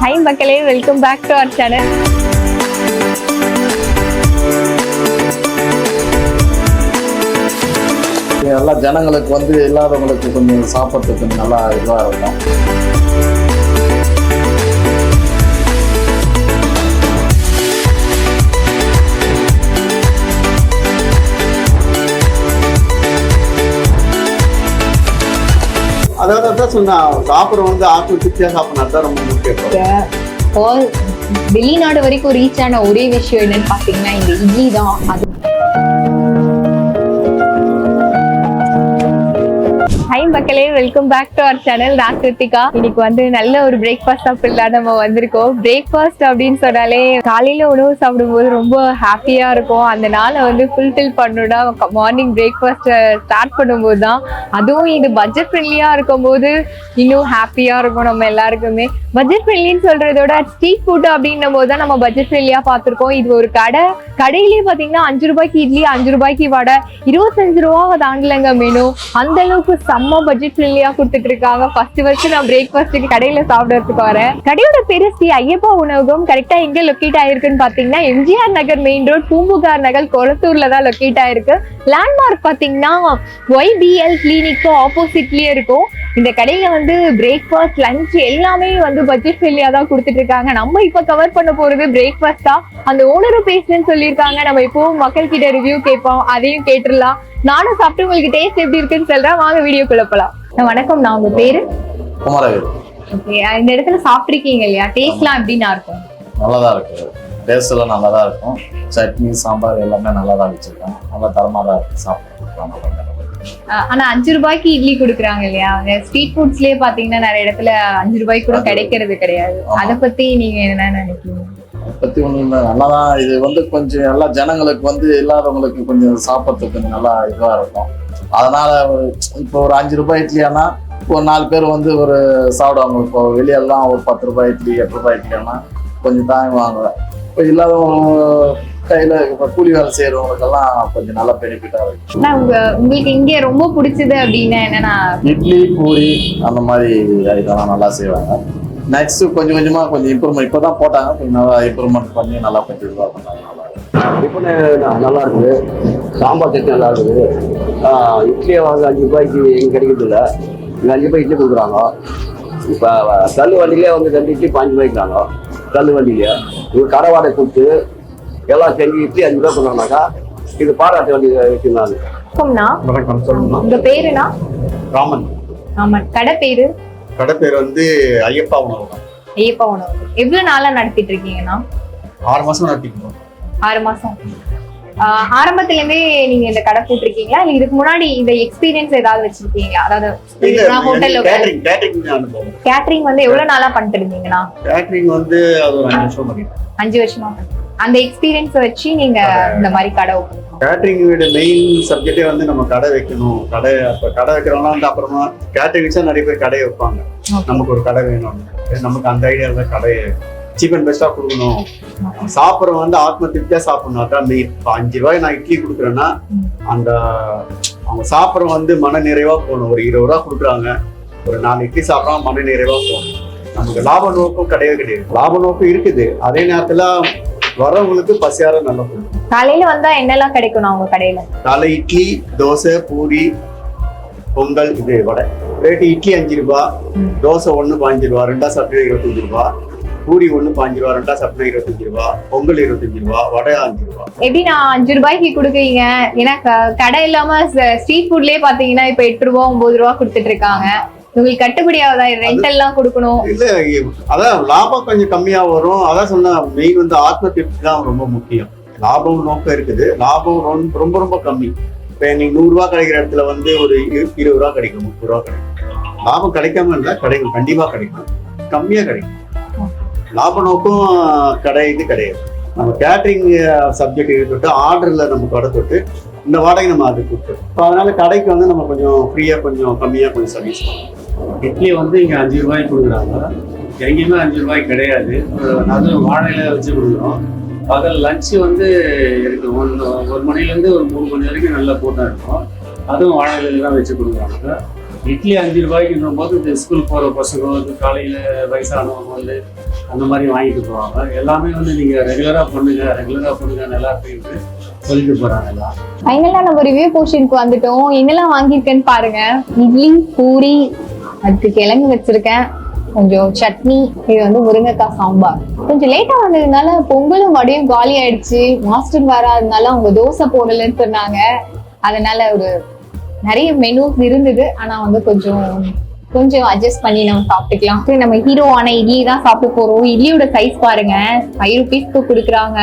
Hi மக்களே, welcome back to our channel. எல்லா ஜனங்களுக்கு வந்து இல்லாதவங்களுக்கு கொஞ்சம் சாப்பிட்றதுக்கு நல்லா இதுவாக இருக்கும். அதான் சொன்னா சாப்பிட்றவங்க வந்து ஆட்கள் திருப்தியா சாப்பிடணும், தான் ரொம்ப முக்கியம். வெளிநாடு வரைக்கும் ரீச் ஆன ஒரே விஷயம் என்னன்னு பாத்தீங்கன்னா இந்த இட்லி தான். அது ஹாய் மக்களே, welcome back to our channel. நான் கிருத்திகா. இன்னைக்கு வந்து நல்ல ஒரு பிரேக்ஃபாஸ்ட் சாப்பிடலாம் நம்ம வந்திருக்கோம். பிரேக்ஃபாஸ்ட் அப்படின்னு சொன்னாலே காலையில உணவு சாப்பிடும்போது ரொம்ப ஹாப்பியா இருக்கும். அந்த நாளை வந்து ஃபுல்ஃபில் பண்ணணும்னா மார்னிங் பிரேக்ஃபாஸ்ட் ஸ்டார்ட் பண்ணும்போது தான். அதுவும் இது பட்ஜெட் ஃப்ரெண்ட்லியா இருக்கும் போது இன்னும் ஹாப்பியா இருக்கும் நம்ம எல்லாருக்குமே. பட்ஜெட் ஃப்ரெண்ட்லின்னு சொல்றதோட ஸ்ட்ரீட் ஃபுட் அப்படின்னும் போது தான் நம்ம பட்ஜெட் ஃப்ரெண்ட்லியா பார்த்துருக்கோம். இது ஒரு கடையிலேயே பாத்தீங்கன்னா 5 ரூபாய்க்கு இட்லி, 5 ரூபாய்க்கு வடை, 25 ரூபா தாண்டலங்க மெனு. அந்த அளவுக்கு செம்ம பட்ஜெட் ஃப்ரெண்ட்லியா கொடுத்துட்டு இருக்காங்க. ஃபர்ஸ்ட் நான் பிரேக்ஃபாஸ்ட்டுக்கு கடையில சாப்பிடறதுக்கு வரேன். கடையோட பேரு ஸ்ரீ ஐயப்பா உணவகம். கரெக்டா எங்க லொக்கேட் ஆயிருக்குன்னு பாத்தீங்கன்னா எம்ஜிஆர் நகர் மெயின் ரோட், பூம்புகார் நகர், கொளத்தூர்ல தான் லொக்கேட் ஆயிருக்கு. லேண்ட்மார்க் பாத்தீங்கன்னா YBL கிளினிக்கு ஆப்போசிட்லயே இருக்கும். இந்த கடையில வந்து பிரேக்ஃபாஸ்ட், லஞ்ச் எல்லாமே வந்து பட்ஜெட் ஃப்ரெண்ட்லியா தான் கொடுத்துட்டு இருக்காங்க. நம்ம இப்ப கவர் பண்ண போறது பிரேக்ஃபாஸ்ட் தான். அந்த ஓனரும் பேசுறேன்னு சொல்லியிருக்காங்க. நம்ம இப்போ மக்கள் கிட்ட ரிவ்யூ கேட்போம், அதையும் கேட்டுடலாம். நானும் சாப்பிட்டு உங்களுக்கு டேஸ்ட் எப்படி இருக்குன்னு சொல்றேன். வாங்க வீடியோக்குள்ள போலாம். வணக்கம், நான் உங்க பேரு? குமரவேல். ஓகே, இந்த இடத்துல சாப்பிட்டுருக்கீங்க இல்லையா? டேஸ்ட்லாம் எப்படின்னா இருக்கும்? நல்லாதான் இருக்கு. டேஸ்ட் எல்லாம் நல்லாதான் இருக்கும். சட்னி, சாம்பார் எல்லாமே நல்லாதான் வச்சிருக்கேன். நல்லா தரமா தான் இருக்கு. சாப்பிட்டு ஆனா 5 ரூபாய்க்கு இட்லி கொடுக்குறாங்க இல்லையா? ஸ்ட்ரீட் ஃபுட்ஸ்லயே பாத்தீங்கன்னா நிறைய இடத்துல 5 ரூபாய்க்கு கூட கிடைக்கிறது கிடையாது. அதை பத்தி நீங்க என்ன நினைக்கிறீங்க? பத்தி ஒண்ணும் இல்லை, நல்லாதான். இது வந்து கொஞ்சம் எல்லா ஜனங்களுக்கு வந்து இல்லாதவங்களுக்கு கொஞ்சம் சாப்பிட்றதுக்கு நல்லா இதுவா இருக்கும். அதனால இப்போ ஒரு 5 ரூபாய் இட்லியானா ஒரு 4 பேர் வந்து ஒரு சாப்பிடுவாங்க. இப்போ வெளியெல்லாம் ஒரு 10 ரூபாய் இட்லி, 8 ரூபாய் இட்லியானா கொஞ்சம் தாங்குவாங்க. இப்போ இல்லாதவங்க கையில இப்போ கூலி வேலை செய்யறவங்களுக்கெல்லாம் கொஞ்சம் நல்லா பெனிஃபிட்டா இருக்கு. உங்களுக்கு இங்கே ரொம்ப பிடிச்சது அப்படின்னா என்னன்னா இட்லி, பூரி அந்த மாதிரி இதெல்லாம் நல்லா செய்வாங்க. நெக்ஸ்ட் கொஞ்சம் கொஞ்சமா கொஞ்சம் இம்ப்ரூவ்மெண்ட் இப்போதான் போட்டாங்க. கொஞ்சம் நல்லா இம்ப்ரூவ்மெண்ட் பண்ணி நல்லா கொஞ்சம் இதுவாக பண்ணாங்க. டிஃபனு நல்லா இருக்குது. சாம்பார் சட்னி நல்லா இருக்குது. இட்லியை வந்து 5 ரூபாய்க்கு எங்கே கிடைக்கிறது இல்லை. இங்கே 5 ரூபாய் இட்லி கொடுக்குறாங்க. இப்போ கல் வண்டியிலே வந்து 2 இட்லி 5 ரூபாய்க்குறாங்க. கல் வண்டியிலே இவங்க கடை வாடகை கொடுத்து எல்லாம் செஞ்சு இட்லி 5 ரூபாய் சொன்னாங்கனாக்கா இது பாராட்டு வண்டி வச்சுருந்தாங்க. உங்க பேருனா? ராமன். ராமன். கடை பேரு? கடை பேர் வந்து ஐயப்பா உணவகம். ஐயப்பா உணவகம். எவ்வளவு நாளா நடத்திட்டு இருக்கீங்கன்னா? 6 மாசம் நடத்திக்கணும். 6 மாசம். ஆரம்பத்துல இருந்தே நீங்க இந்த கடை போட்டிருக்கீங்களா இல்ல இதுக்கு முன்னாடி இந்த எக்ஸ்பீரியன்ஸ் ஏதாவது வச்சிருக்கீங்களா? அதாவது ஹோட்டல்ல கேட்டரிங் வந்து எவ்வளவு நாளா பண்ணிட்டு இருந்தீங்கன்னா? கேட்டரிங் வந்து அது ஒரு 5 வருஷம் பண்ணிட்டேன். 5 வருஷமா. அந்த எக்ஸ்பீரியன்ஸ் வச்சு நீங்க இந்த மாதிரி கடை ஓபன். கேட்டரிங்கோட மெயின் சப்ஜெக்டே வந்து நம்ம கடை வைக்கணும். கடை வைக்கிறவங்க வந்து அப்புறமா கேட்டரிங் வச்சா நிறைய பேர் கடையை வைப்பாங்க. நமக்கு ஒரு கடை வேணும், நமக்கு அந்த ஐடியாவில் கடையை சீப் அண்ட் பெஸ்டா கொடுக்கணும். சாப்பிட்றவங்க வந்து ஆத்ம திருப்தியா சாப்பிடணும். அதான் மெயின். இப்போ 5 ரூபாய் நான் இட்லி கொடுக்குறேன்னா அந்த அவங்க சாப்பிட்றவங்க வந்து மன நிறைவா போகணும். ஒரு 20 ரூபா கொடுக்குறாங்க, ஒரு 4 இட்லி சாப்பிட்றோம், மன நிறைவா போகணும். நமக்கு லாப நோக்கம் கிடையவே கிடையாது. லாப நோக்கம் இருக்குது, அதே நேரத்துல வரவங்களுக்கு பசியார நல்லா போகும். காலையில வந்தா என்னெல்லாம் கிடைக்கும் அவங்க கடையில? காலை இட்லி, தோசை, பூரி, பொங்கல், இது வடை. ரேட்டு இட்லி 5 ரூபாய், தோசை 1 15 ரூபா, 2 சாப்பிட்டு 25 ரூபா, பூரி 1 15 ரூபா, 2 சாப்பிட்டு 25 ரூபா, பொங்கல் 25 ரூபா, வடை 5 ரூபா. எப்படி நான் 5 ரூபாய்க்கு கொடுக்குறீங்க? ஏன்னா கடை இல்லாம ஸ்ட்ரீட் ஃபுட்லயே பாத்தீங்கன்னா இப்ப 8 ரூபா 9 ரூபா கொடுத்துட்டு இருக்காங்க. உங்களுக்கு கட்டுப்படியாவதா? ரெண்ட் எல்லாம் கொடுக்கணும். இல்ல, அதான் லாபம் கொஞ்சம் கம்மியா வரும். அதான் சொன்ன மெயின் வந்து ஆத்ம திருப்தி தான் ரொம்ப முக்கியம். லாபம் நோக்கம் இருக்குது. லாபம் ரொம்ப ரொம்ப கம்மி. இப்ப நீங்க 100 ரூபா கிடைக்கிற இடத்துல வந்து ஒரு 20 ரூபா கிடைக்கும், 30 ரூபா கிடைக்கும். லாபம் கிடைக்காம இல்ல, கிடைக்கும், கண்டிப்பா கிடைக்கும், கம்மியா கிடைக்கும். லாப நோக்கம் கடை இது கிடையாது. நம்ம கேட்டரிங் சப்ஜெக்ட் எடுத்துட்டு ஆர்டர்ல நம்ம கடை தொட்டு இந்த வாடகை நம்ம அது கொடுத்துருவோம். அதனால கடைக்கு வந்து நம்ம கொஞ்சம் ஃப்ரீயா கொஞ்சம் கம்மியா கொஞ்சம் சர்வீஸ் பண்ணுவோம். இட்லி வந்து இங்கே 5 ரூபாய்க்கு கொடுக்குறாங்க. எங்கேயுமே 5 ரூபாய்க்கு கிடையாது. அதுவும் வாழையில வச்சு கொடுக்குறோம். பகல் லஞ்சு வந்து இருக்கு 1 மணிலேருந்து ஒரு 3 மணி வரைக்கும் நல்லா போட்டா இருக்கும். அதுவும் வாழையில தான் வச்சு கொடுக்குறாங்க. இட்லி 5 ரூபாய்க்குன்ற போது இந்த ஸ்கூல் போகிற பசங்க வந்து காலையில் வயசானவங்க வந்து அந்த மாதிரி வாங்கிட்டு போவாங்க. எல்லாமே வந்து நீங்கள் ரெகுலராக பண்ணுங்க நல்லா இருக்குன்னு சொல்லிட்டு போகிறாங்க எல்லாம். ஃபைனலாக நம்ம ரிவ்யூ போர்ஷனுக்கு வந்துட்டோம். என்னெல்லாம் வாங்கியிருக்கேன்னு பாருங்க. இட்லி, பூரி, அதுக்கு கிழங்கு வச்சிருக்கேன், கொஞ்சம் சட்னி, இது வந்து முருங்கைக்காய் சாம்பார். கொஞ்சம் லேட்டா வந்ததுனால பொங்கலும் வடையும் காலி ஆயிடுச்சு. மாஸ்டர் வராதனால அவங்க தோசை போடலன்னு சொன்னாங்க. அதனால ஒரு நிறைய மெனூஸ் இருந்தது. ஆனா வந்து கொஞ்சம் அட்ஜஸ்ட் பண்ணி நம்ம சாப்பிட்டுக்கலாம். நம்ம ஹீரோவான இட்லி தான் சாப்பிட போறோம். இட்லியோட சைஸ் பாருங்க, 5 rupeesக்கு கொடுக்குறாங்க.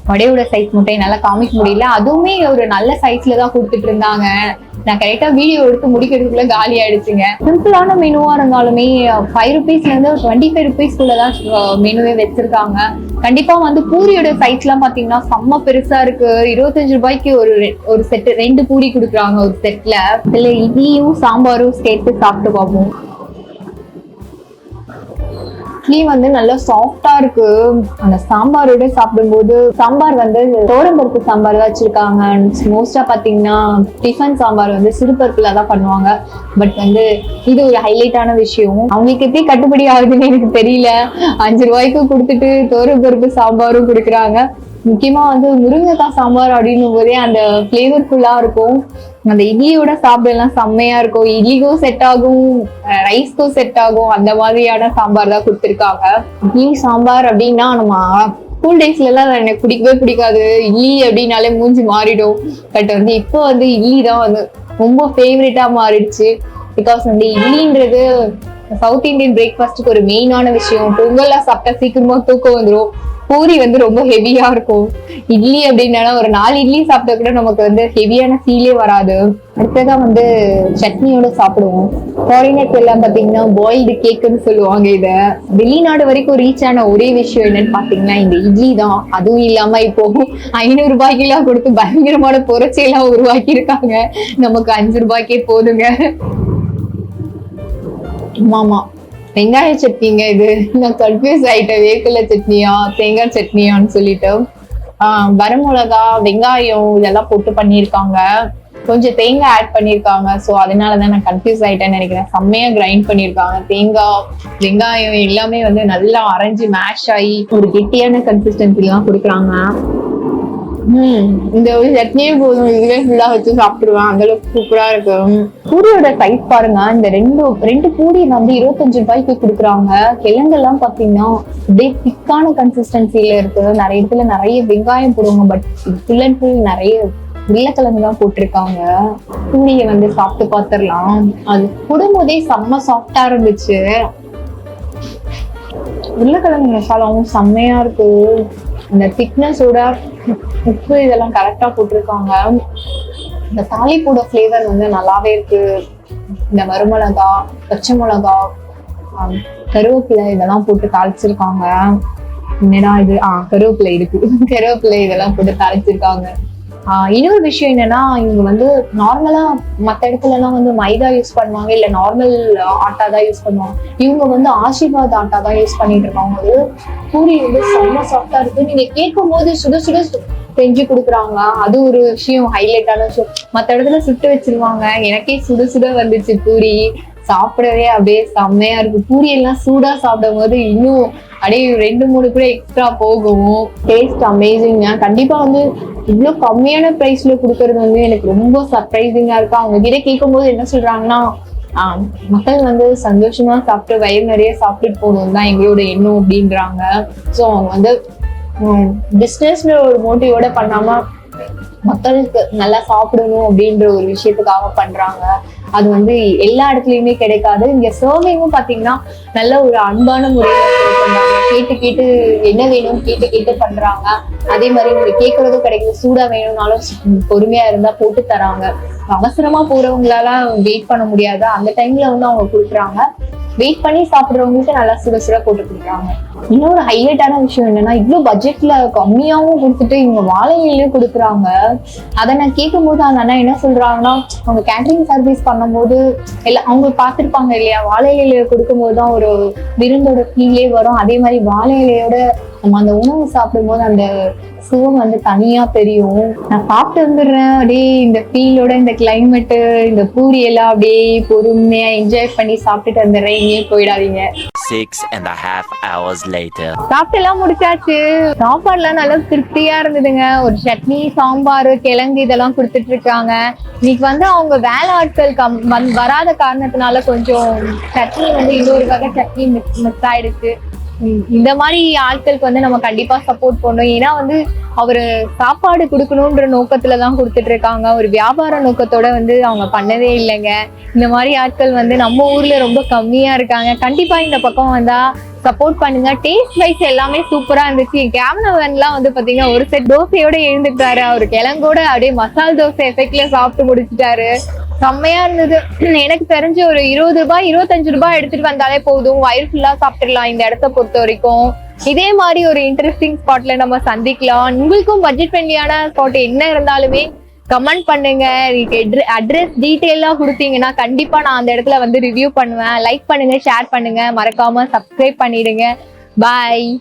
வடையோட சைஸ் மட்டும் என்னால காமிக்க முடியல. அதுவுமே ஒரு நல்ல சைஸ்ல தான் கொடுத்துட்டு இருந்தாங்க. நான் கரெக்டா வீடியோ எடுத்து முடிக்கிறதுக்குள்ள காலி ஆயிடுச்சுங்க. சிம்பிளான மெனுவா இருந்தாலுமே 5 rupeesல இருந்து 25 rupeesக்குள்ளதான் மெனுவே வச்சிருக்காங்க. கண்டிப்பா வந்து பூரியோட சைஸ் எல்லாம் பாத்தீங்கன்னா செம்ம பெருசா இருக்கு. 25 ரூபாய்க்கு ஒரு செட் 2 பூரி கொடுக்குறாங்க ஒரு செட்ல. இதுல இட்லியும் சாம்பாரும் சேர்த்து சாப்பிட்டு பார்ப்போம். இட்லி வந்து நல்லா சாஃப்டா இருக்கு. அந்த சாம்பாரோட சாப்பிடும்போது, சாம்பார் வந்து தோரம்பருப்பு சாம்பார் தான் வச்சிருக்காங்க. மோஸ்டா பாத்தீங்கன்னா டிஃபன் சாம்பார் வந்து சிறுபருப்புல தான் பண்ணுவாங்க. பட் வந்து இது ஒரு ஹைலைட்டான விஷயம். அவங்களுக்கு எப்படி கட்டுப்படி ஆகுதுன்னு எனக்கு தெரியல. 5 ரூபாய்க்கு கொடுத்துட்டு தோரம்பருப்பு சாம்பாரும் கொடுக்குறாங்க. முக்கியமா வந்து முருங்கைக்காய் சாம்பார் அப்படின்னும் போதே அந்த ஃபிளேவர்ஃபுல்லா இருக்கும். அந்த இட்லியோட சாப்பிடலாம் செம்மையா இருக்கும். இட்லிக்கும் செட் ஆகும், ரைஸ்க்கும் செட் ஆகும். அந்த மாதிரியான சாம்பார் தான் கொடுத்துருக்காங்க. இட்லி சாம்பார் அப்படின்னா நம்ம ஸ்கூல் டேஸ்ல எல்லாம் எனக்கு பிடிக்கவே பிடிக்காது. இட்லி அப்படின்னாலே மூஞ்சி மாறிடும். பட் வந்து இப்போ வந்து இட்லி தான் வந்து ரொம்ப ஃபேவரட்டா மாறிடுச்சு. பிகாஸ் வந்து இட்லின்றது சவுத் இந்தியன் பிரேக்ஃபாஸ்ட்டுக்கு ஒரு மெயினான விஷயம். பொங்கல்லாம் சாப்பிட்டா சீக்கிரமா தூக்கம் வந்துடும். பூரி வந்து ரொம்ப ஹெவியா இருக்கும். இட்லி அப்படின்னா ஒரு 4 இட்லி சாப்பிட்டா கூட நமக்கு வந்து ஹெவியான ஃபீலே வராது. அடுத்ததான் வந்து சட்னியோட சாப்பிடுவோம். ஃபாரினர்ஸ் எல்லாம் பாத்தீங்கன்னா பாயில்டு கேக்குன்னு சொல்லுவாங்க. இத வெளிநாடு வரைக்கும் ரீச் ஆன ஒரே விஷயம் என்னன்னு பாத்தீங்கன்னா இந்த இட்லி தான். அதுவும் இல்லாம இப்போ 500 ரூபாய்க்கு எல்லாம் கொடுத்து பயங்கரமான புரட்சியெல்லாம் உருவாக்கி இருக்காங்க. நமக்கு 5 ரூபாய்க்கே போதுங்க. ஆமா, வெங்காய சட்னிங்க இது. நான் கன்ஃபியூஸ் ஆயிட்டேன், வேர்க்கடலை சட்னியா தேங்காய் சட்னியான்னு சொல்லிட்டு. வரமிளகா, வெங்காயம் இதெல்லாம் போட்டு பண்ணியிருக்காங்க. கொஞ்சம் தேங்காய் ஆட் பண்ணியிருக்காங்க. ஸோ அதனாலதான் நான் கன்ஃபியூஸ் ஆயிட்டேன்னு நினைக்கிறேன். செம்மையா கிரைண்ட் பண்ணியிருக்காங்க. தேங்காய், வெங்காயம் எல்லாமே வந்து நல்லா அரைஞ்சு மேஷ் ஆகி ஒரு கெட்டியான கன்சிஸ்டன்சில தான் கொடுக்குறாங்க. இந்த ஒரு சட்னியே போதும், இதுவே ஃபுல்லா வச்சு சாப்பிடுவேன். அந்த அளவுக்கு சூப்பரா இருக்கு. பூரியோட சைஸ் பாருங்க. இந்த ரெண்டு பூரி வந்து 25 ரூபாய்க்கு கொடுக்குறாங்க. கிழங்கெல்லாம் பாத்தீங்கன்னா அப்படியே திக்கான கன்சிஸ்டன்சில இருக்கு. நிறைய இடத்துல நிறைய வெங்காயம் போடுவாங்க. பட் ஃபுல் அண்ட் ஃபுல் நிறைய உருளைக்கிழங்கு தான் போட்டிருக்காங்க. பூரியை வந்து சாப்பிட்டு பார்த்துடலாம். அது போடும்போதே செம்ம சாஃப்டா இருந்துச்சு. உருளைக்கிழங்கு மசாலாவும் செம்மையா இருக்கு. அந்த திக்னஸோட உப்பு இதெல்லாம் கரெக்டா போட்டிருக்காங்க. இந்த தாளிப்பூட ஃபிளேவர் வந்து நல்லாவே இருக்கு. இந்த வரமிளகா, பச்சை மிளகா, கருவேப்பிலை இதெல்லாம் போட்டு தாளிச்சிருக்காங்க. என்னடா இது, கருவேப்பிலை இருக்கு. கருவேப்பிலை இதெல்லாம் போட்டு தாளிச்சிருக்காங்க. இன்னொரு விஷயம் என்னன்னா, இவங்க வந்து நார்மலா மற்ற இடத்துல எல்லாம் வந்து மைதா யூஸ் பண்ணுவாங்க, இல்ல நார்மல் ஆட்டா தான் யூஸ் பண்ணுவாங்க. இவங்க வந்து ஆசீர்வாத் ஆட்டா தான் யூஸ் பண்ணிட்டு இருக்காங்க. பூரி வந்து செம்ம சாஃப்டா இருக்கு. நீங்க கேட்கும் போது சுட சுட செஞ்சு கொடுக்குறாங்க. அது ஒரு விஷயம், ஹைலைட்டான விஷயம். மற்ற இடத்துல சுட்டு வச்சிருவாங்க. எனக்கே சுட சுட வந்துச்சு பூரி. சாப்பிடவே அப்படியே செம்மையா இருக்கு. பூரி எல்லாம் சூடா சாப்பிடும் போது இன்னும் அப்படியே 2-3 கூட எக்ஸ்ட்ரா போகும். Taste amazing. கண்டிப்பா வந்து இவ்வளவு கம்மியான பிரைஸ்ல கொடுக்கறது வந்து எனக்கு ரொம்ப சர்ப்ரைசிங்கா இருக்கு. அவங்க கிட்ட கேட்கும் போது என்ன சொல்றாங்கன்னா, மக்கள் வந்து சந்தோஷமா சாப்பிட்டு வயிறு நிறைய சாப்பிட்டுட்டு போகணும் தான் எங்களோட எண்ணம் அப்படின்றாங்க. ஸோ அவங்க வந்து பிஸ்னஸ்ல ஒரு மோட்டிவோட பண்ணாம மக்களுக்கு நல்லா சாப்பிடணும் அப்படின்ற ஒரு விஷயத்துக்காக பண்றாங்க. அது வந்து எல்லா இடத்துலயுமே கிடைக்காது. இங்க சர்விங்கும் பாத்தீங்கன்னா நல்ல ஒரு அன்பான முறையில பண்றாங்க. கேட்டு என்ன வேணும் கேட்டு பண்றாங்க. அதே மாதிரி நீங்க கேட்கறதும் கிடைக்குது. சூடா வேணும்னாலும் பொறுமையா இருந்தா போட்டு தராங்க. அவசரமா போறவங்களால வெயிட் பண்ண முடியாது. அந்த டைம்ல வந்து அவங்க கொடுக்குறாங்க. வெயிட் பண்ணி சாப்பிடுறவங்களுக்கு நல்லா சுட சுட போட்டு கொடுக்குறாங்க. இன்னொரு ஹைலைட்டான விஷயம் என்னன்னா, இவ்வளவு பட்ஜெட்ல கம்மியாவும் கொடுத்துட்டு இவங்க வாழை இலையிலயும் கொடுக்குறாங்க. அதை நான் கேட்கும் போது அந்த அண்ணா என்ன சொல்றாங்கன்னா, அவங்க கேட்டரிங் சர்வீஸ் பண்ணும்போது எல்லாம் அவங்க பார்த்துருப்பாங்க இல்லையா, வாழை இலையில கொடுக்கும் போதுதான் ஒரு விருந்தோட ஃபீலே வரும். அதே மாதிரி வாழை இலையோட நம்ம அந்த உணவு சாப்பிடும்போது அந்த சுகம் வந்து தனியா தெரியும். நான் சாப்பிட்டு வந்துடுறேன், அப்படியே இந்த ஃபீலோட இந்த கிளைமேட்டு இந்த பூரி எல்லாம் அப்படியே பொறுமையா என்ஜாய் பண்ணி சாப்பிட்டுட்டு வந்துடுறேன். எங்கேயும் போயிடாதீங்க. 6.5 hours later. சாப்பிட்டு எல்லாம் முடிச்சாச்சு. சாப்பாடுலாம் நல்லா திருப்தியா இருந்ததுங்க. ஒரு சட்னி, சாம்பார், கிழங்கு இதெல்லாம் கொடுத்துட்டு இருக்காங்க. இன்னைக்கு வந்து அவங்க வேலை ஆட்கள் வராத காரணத்தினால கொஞ்சம் சட்னி வந்து இன்னொரு வகை சட்னி மிஸ் ஆயிடுச்சு. இந்த மாதிரி ஆட்களுக்கு வந்து நம்ம கண்டிப்பா சப்போர்ட் பண்ணணும். ஏன்னா வந்து அவரு சாப்பாடு கொடுக்கணும்ன்ற நோக்கத்துலதான் கொடுத்துட்டு இருக்காங்க. ஒரு வியாபார நோக்கத்தோட வந்து அவங்க பண்ணதே இல்லைங்க. இந்த மாதிரி ஆட்கள் வந்து நம்ம ஊர்ல ரொம்ப கம்மியா இருக்காங்க. கண்டிப்பா இந்த பக்கம் வந்தா சப்போர்ட் பண்ணுங்க. டேஸ்ட் வைஸ் எல்லாமே சூப்பரா இருந்துச்சு. கேமராமேன்லாம் வந்து பாத்தீங்கன்னா ஒரு செட் தோசையோட எழுந்துட்டாரு. அவரு கிழங்கோட அப்படியே மசால் தோசை எஃபெக்ட்ல சாப்பிட்டு முடிச்சுட்டாரு. செம்மையா இருந்தது. எனக்கு தெரிஞ்சு ஒரு 20 ரூபாய் 25 ரூபாய் எடுத்துட்டு வந்தாலே போதும், வயிறு ஃபுல்லா சாப்பிட்டுடலாம் இந்த இடத்த பொறுத்த வரைக்கும். இதே மாதிரி ஒரு இன்ட்ரெஸ்டிங் ஸ்பாட்ல நம்ம சந்திக்கலாம். உங்களுக்கும் பட்ஜெட் ஃப்ரெண்ட்லியான ஸ்பாட் என்ன இருந்தாலுமே கமெண்ட் பண்ணுங்க. அட்ரஸ் டீட்டெயிலாம் கொடுத்தீங்கன்னா கண்டிப்பா நான் அந்த இடத்துல வந்து ரிவ்யூ பண்ணுவேன். லைக் பண்ணுங்க, ஷேர் பண்ணுங்க, மறக்காம சப்ஸ்கிரைப் பண்ணிடுங்க. பாய்.